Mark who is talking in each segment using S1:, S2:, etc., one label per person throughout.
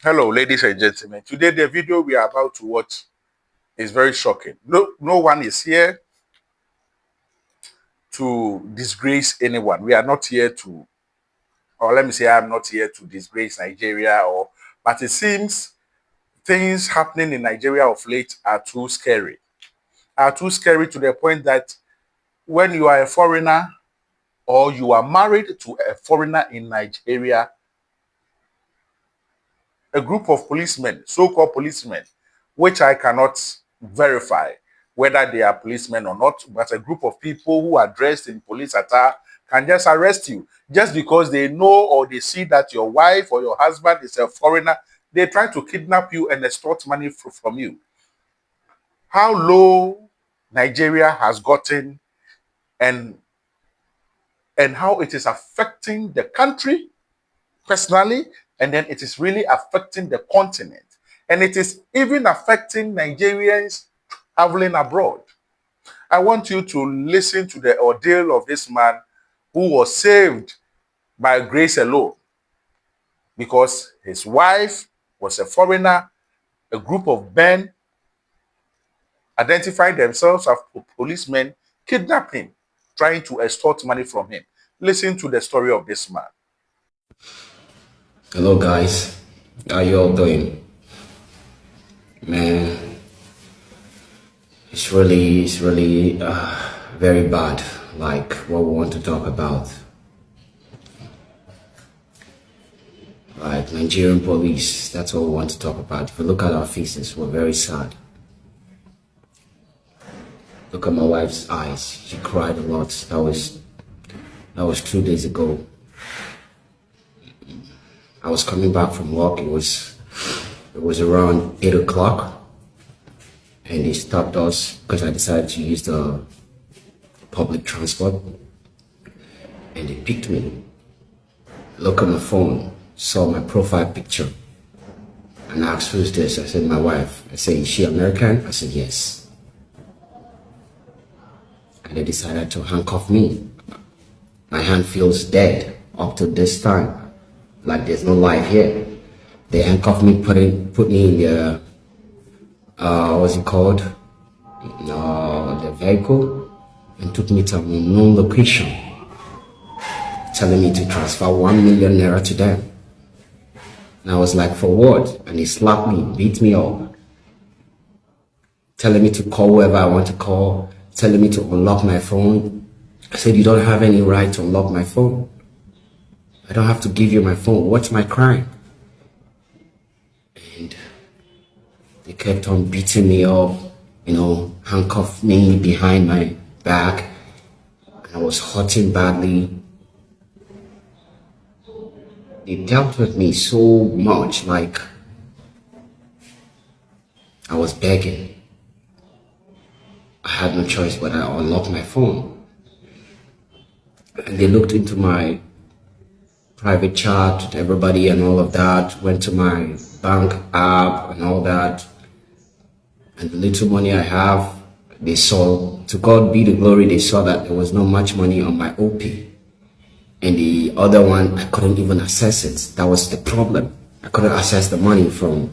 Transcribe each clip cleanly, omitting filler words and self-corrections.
S1: Hello, ladies and gentlemen. Today, the video we are about to watch is very shocking. No one is here to disgrace anyone. We are not here to, or let me say, I'm not here to disgrace Nigeria, but it seems things happening in Nigeria of late are too scary. Are too scary to the point that when you are a foreigner or you are married to a foreigner in Nigeria, a group of policemen, so-called policemen, which I cannot verify whether they are policemen or not, but a group of people who are dressed in police attire can just arrest you just because they know or they see that your wife or your husband is a foreigner. They try to kidnap you and extort money from you. How low Nigeria has gotten and how it is affecting the country personally, and then it is really affecting the continent. And it is even affecting Nigerians traveling abroad. I want you to listen to the ordeal of this man who was saved by grace alone because his wife was a foreigner. A group of men identified themselves as policemen, kidnapped him, trying to extort money from him. Listen to the story of this man.
S2: Hello guys, how you all doing? Man, it's really very bad. Like what we want to talk about, like Nigerian police. That's what we want to talk about. If you look at our faces, we're very sad. Look at my wife's eyes. She cried a lot. That was 2 days ago. I was coming back from work. It was around 8 o'clock, and they stopped us because I decided to use the public transport, and they picked me. Look at my phone, saw my profile picture, and asked, "Who's this?" I said, "My wife." I said, "Is she American?" I said, "Yes." And they decided to handcuff me. My hand feels dead up to this time, like there's no life here. They handcuffed me, put me in the what's it called, the vehicle, and took me to a unknown location, telling me to transfer 1 million naira to them. And I was like, "For what?" And they slapped me, beat me up, telling me to call whoever I want to call, telling me to unlock my phone. I said, "You don't have any right to unlock my phone. I don't have to give you my phone. What's my crime?" And they kept on beating me up, handcuffed me behind my back. And I was hurting badly. They dealt with me so much, like I was begging. I had no choice but I unlocked my phone. And they looked into my private chat with everybody and all of that, went to my bank app and all that. And the little money I have, they saw, to God be the glory, they saw that there was not much money on my OP. And the other one, I couldn't even access it. That was the problem. I couldn't access the money from,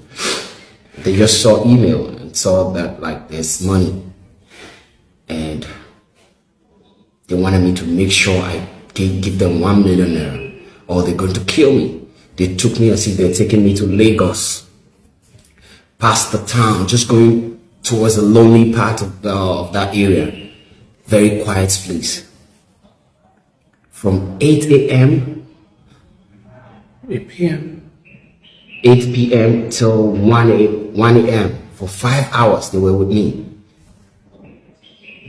S2: they just saw email and saw that like there's money. And they wanted me to make sure I give them 1 million naira or they're going to kill me. They took me as if they're taking me to Lagos, past the town, just going towards a lonely part of that area. Very quiet place. From 8 a.m. 8 p.m. 8 p.m. till 1 a.m. For 5 hours they were with me,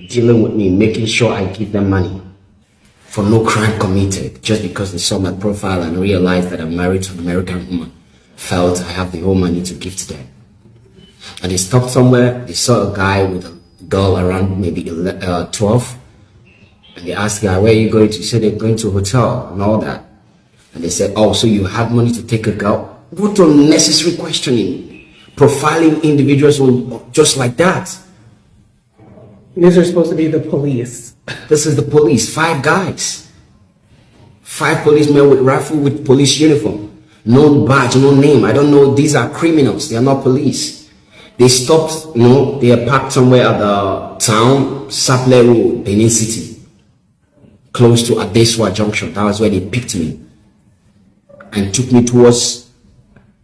S2: dealing with me, making sure I give them money for no crime committed, just because they saw my profile and realized that I'm married to an American woman, felt I have the whole money to give to them. And they stopped somewhere, they saw a guy with a girl around maybe 12, and they asked the guy, "Where are you going to?" He said, "They're going to a hotel," and all that. And they said, "Oh, so you have money to take a girl?" What unnecessary questioning, profiling individuals just like that.
S3: These are supposed to be the police.
S2: This is the police, 5 guys. 5 policemen with rifle with police uniform. no badge, no name. I don't know. These are criminals. They are not police. They stopped, they are parked somewhere at the town, Saple Road, Benin City, close to Adeswa Junction. That was where they picked me and took me towards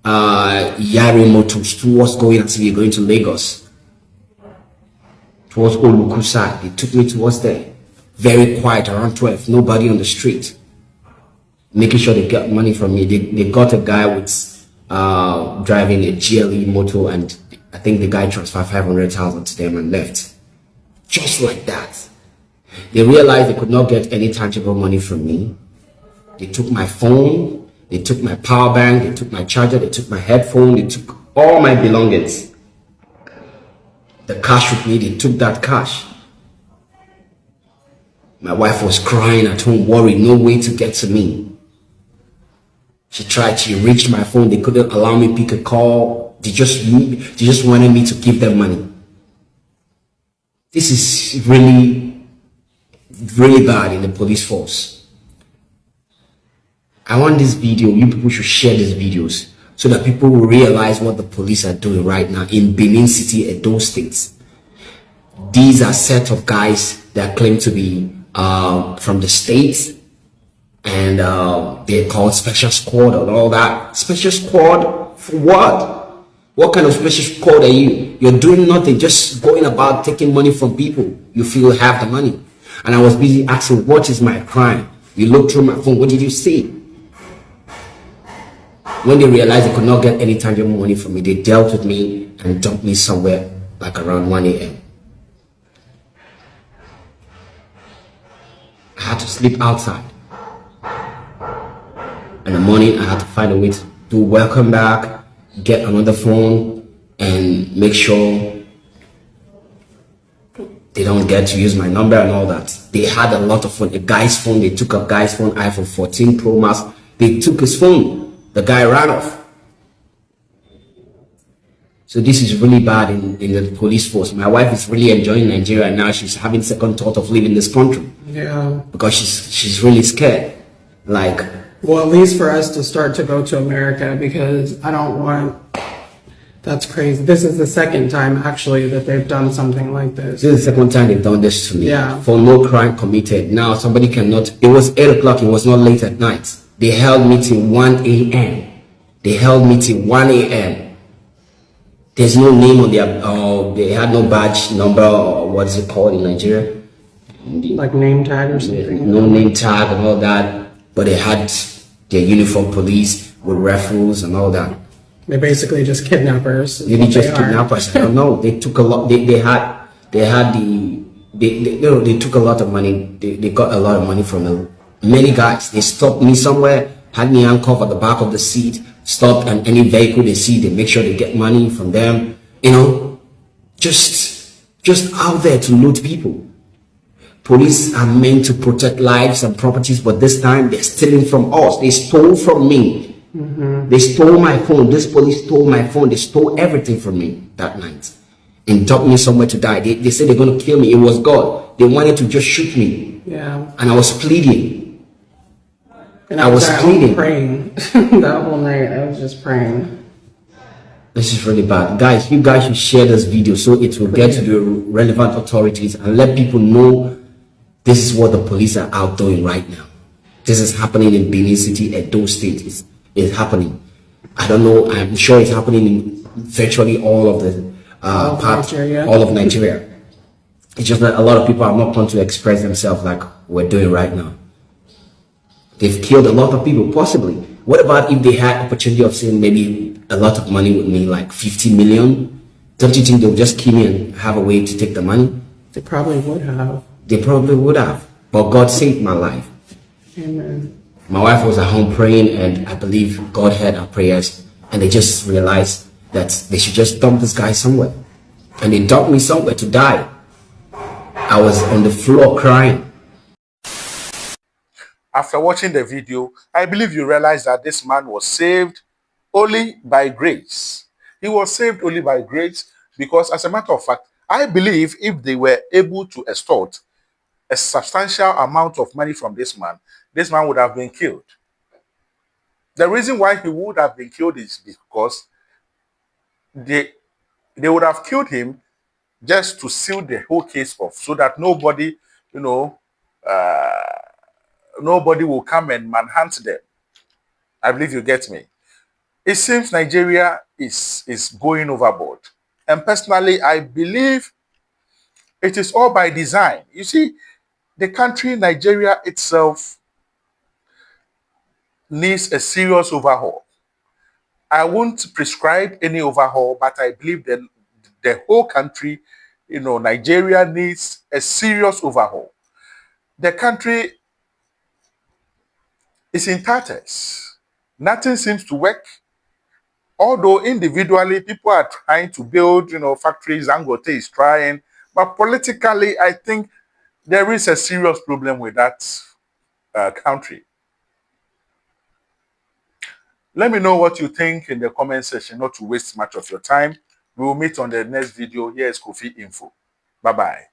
S2: Yari Motors, towards going as if you're going to Lagos, towards Olukusa. They took me towards there. Very quiet, around 12, nobody on the street, making sure they got money from me. They got a guy with driving a GLE motor, and I think the guy transferred 500,000 to them and left. Just like that. They realized they could not get any tangible money from me. They took my phone, they took my power bank, they took my charger, they took my headphone, they took all my belongings. The cash with me, they took that cash. My wife was crying at home, worried, no way to get to me. She reached my phone, they couldn't allow me to pick a call. They just wanted me to give them money. This is really, really bad in the police force. I want this video, you people should share these videos so that people will realize what the police are doing right now in Benin City and those states. These are set of guys that claim to be from the states, and they're called special squad and all that. Special squad for what? What kind of special squad are you? You're doing nothing, just going about taking money from people you feel have the money. And I was busy asking, what is my crime? You looked through my phone, what did you see? When they realized they could not get any tangible money from me, they dealt with me and dumped me somewhere like around 1 a.m. I had to sleep outside. In the morning, I had to find a way to do welcome back, get another phone, and make sure they don't get to use my number and all that. They had a lot of phone. A guy's phone, they took a guy's phone, iPhone 14 Pro Max. They took his phone. The guy ran off. So this is really bad in the police force. My wife is really enjoying Nigeria now. She's having second thought of leaving this country.
S3: Yeah.
S2: Because she's really scared. Like,
S3: Well, at least for us to start to go to America, because I don't want, that's crazy. This is the second time actually that they've done something like this.
S2: this is the second time they've done this to me.
S3: Yeah.
S2: For no crime committed. Now somebody cannot, it was 8 o'clock, it was not late at night. They held me till 1 a.m. They held me till 1 a.m. There's no name on their, they had no badge number, or what is it called in Nigeria?
S3: Like name tag or something.
S2: No name tag and all that, but they had their uniform police with rifles and all that.
S3: They're basically just kidnappers. is
S2: They
S3: what
S2: just
S3: are.
S2: kidnappers. I don't know. They took a lot. They took a lot of money. They got a lot of money from many guys. They stopped me somewhere, had me handcuffed at the back of the seat, stopped, and any vehicle they see, they make sure they get money from them. Just out there to loot people. Police are meant to protect lives and properties, but this time they're stealing from us. They stole from me. They stole my phone. This police stole my phone. They stole everything from me that night and dumped me somewhere to die. They said they're going to kill me. It was God. They wanted to just shoot me.
S3: Yeah.
S2: And I was pleading.
S3: And
S2: I was pleading.
S3: praying. That whole night I was just praying.
S2: This is really bad. Guys, you guys should share this video so it will get to the relevant authorities and let people know this is what the police are out doing right now. This is happening in Benin City, Edo State. It's happening. I don't know. I'm sure it's happening in virtually all of the all of Nigeria. It's just that a lot of people are not going to express themselves like we're doing right now. They've killed a lot of people, possibly. What about if they had opportunity of saying maybe a lot of money with me, like 50 million? Don't you think they would just kill me and have a way to take the money?
S3: They probably would have.
S2: They probably would have. But God saved my life.
S3: Amen.
S2: My wife was at home praying, and I believe God heard our prayers, and they just realized that they should just dump this guy somewhere. And they dumped me somewhere to die. I was on the floor crying.
S1: After watching the video, I believe you realize that this man was saved only by grace. He was saved only by grace because, as a matter of fact, I believe if they were able to extort a substantial amount of money from this man would have been killed. The reason why he would have been killed is because they would have killed him just to seal the whole case off, so that nobody, you know, nobody will come and manhunt them. I believe you get me. It seems Nigeria is going overboard. And personally, I believe it is all by design. You see, the country, Nigeria itself, needs a serious overhaul. I won't prescribe any overhaul, but I believe that the whole country, Nigeria needs a serious overhaul. The country is in tatters. Nothing seems to work. Although individually people are trying to build, factories, Dangote is trying, but politically, I think there is a serious problem with that country. Let me know what you think in the comment section, not to waste much of your time. We will meet on the next video. Here is Kofi Info. Bye-bye.